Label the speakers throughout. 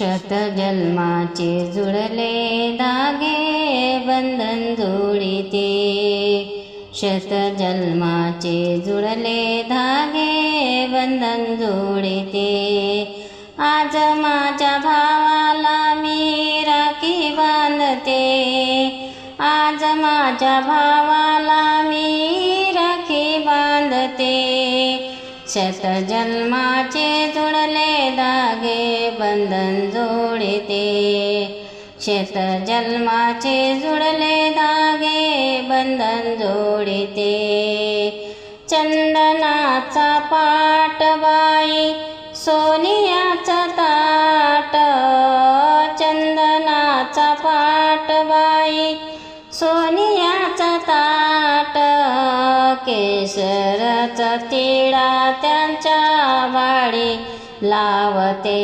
Speaker 1: शतजन्माचे जुळले धागे बंधन जोडिते। शतजन्माचे जुळले धागे बंधन जोडिते। आज माझ्या भावाला मी राखी बांधते। आज माझ्या भावाला मी राखी बांधते। शतजन्माचे जुळले धागे बंधन जोडिते। शतजन्माचे जुळले धागे बंधन जोडिते। चंदनाचा पाट बाई सोनियाचा ताट। चंदनाचा पाट बाई सोनियाचा ताट। केशराचा तिळा त्यांच्या भाळी लावते।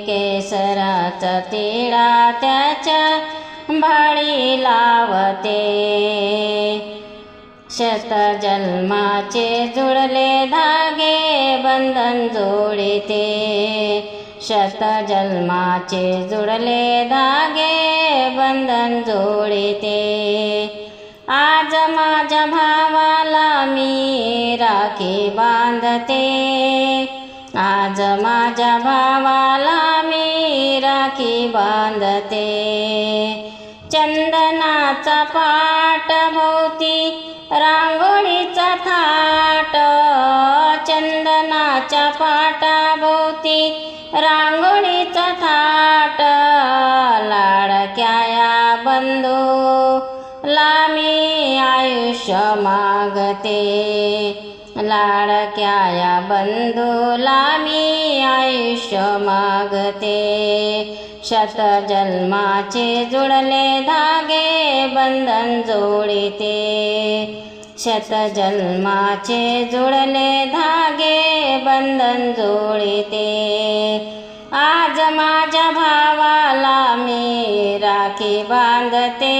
Speaker 1: केशराचा तिळा त्याच्या भाळी लावते। शतजन्माचे जुळले धागे बंधन जोडिते। शतजन्माचे जुळले धागे बंधन जोडिते। आज माझ्या भावाला मी राखी बांधते। आज माझ्या भावाला मी राखी बांधते। चंदनाचा पाट भोवती रांगोळीचा थाट। चंदनाच्या पाटाभोवती रांगोळीचा थाट। लाडक्या या बंधूला मी आयुष्य मागते। लाडक्या या बंधूला मी आयुष्य मागते। शतजन्माचे जुळले धागे बंधन जोडिते। शतजन्माचे जुळले धागे बंधन जोडिते। आज माझ्या भावाला मी राखी बांधते।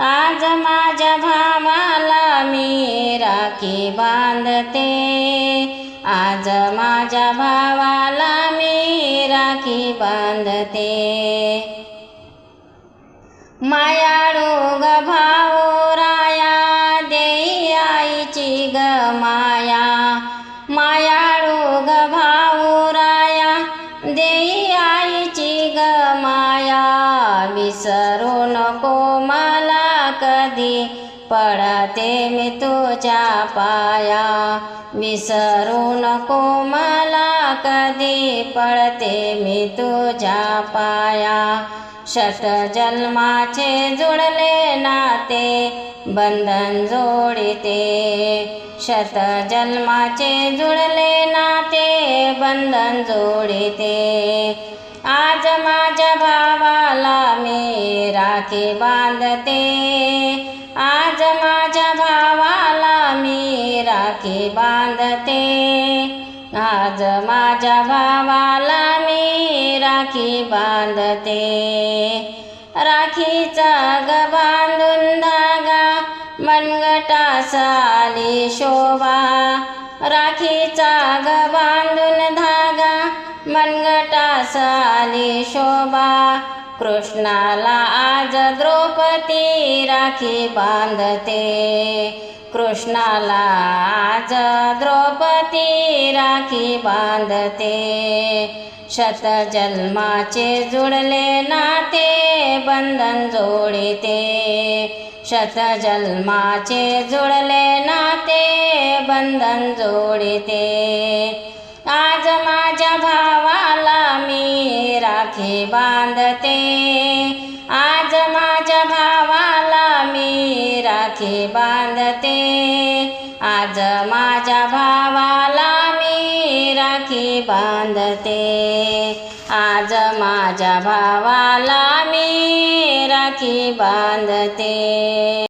Speaker 1: आज माझ्या भावाला मी राखी बांधते। आज माझ्या भावाला मी राखी बांधते। मायाळू ग भाऊ राया देई आईची ग माया। मायाळू ग भाऊ राया देई आईची ग माया। विसरू नको मला कधी पडते मी तुझ्या पाया। विसरू नको मला कधी पडते मी तुझ्या पाया। शतजन्माचे जुळले नाते बंधन जोडिते। शतजन्माचे जुळले नाते बंधन जोडिते। आज माझ्या भावाला मी राखी बांधते। आज माझ्या भावाला मी राखी बांधते। आज माझ्या भावाला मी राखी बांधते। राखीचा ग बांधून धागा मनगटासाली शोभा। राखीचा ग बांधून धागा मनगटासाली शोभा। कृष्णाला आज द्रौपदी राखी बांधते। कृष्णाला आज द्रौपदी राखी बांधते। शतजन्माचे जुळले नाते बंधन जोडिते। शतजन्माचे जुळले नाते बंधन जोडिते। आज माझ्या भावाला मी राखी बांधते। आज माझ्या भावाला मी राखी बांधते। आज माझ्या भावाला मी राखी बांधते। आज माझ्या भावाला मी राखी बांधते।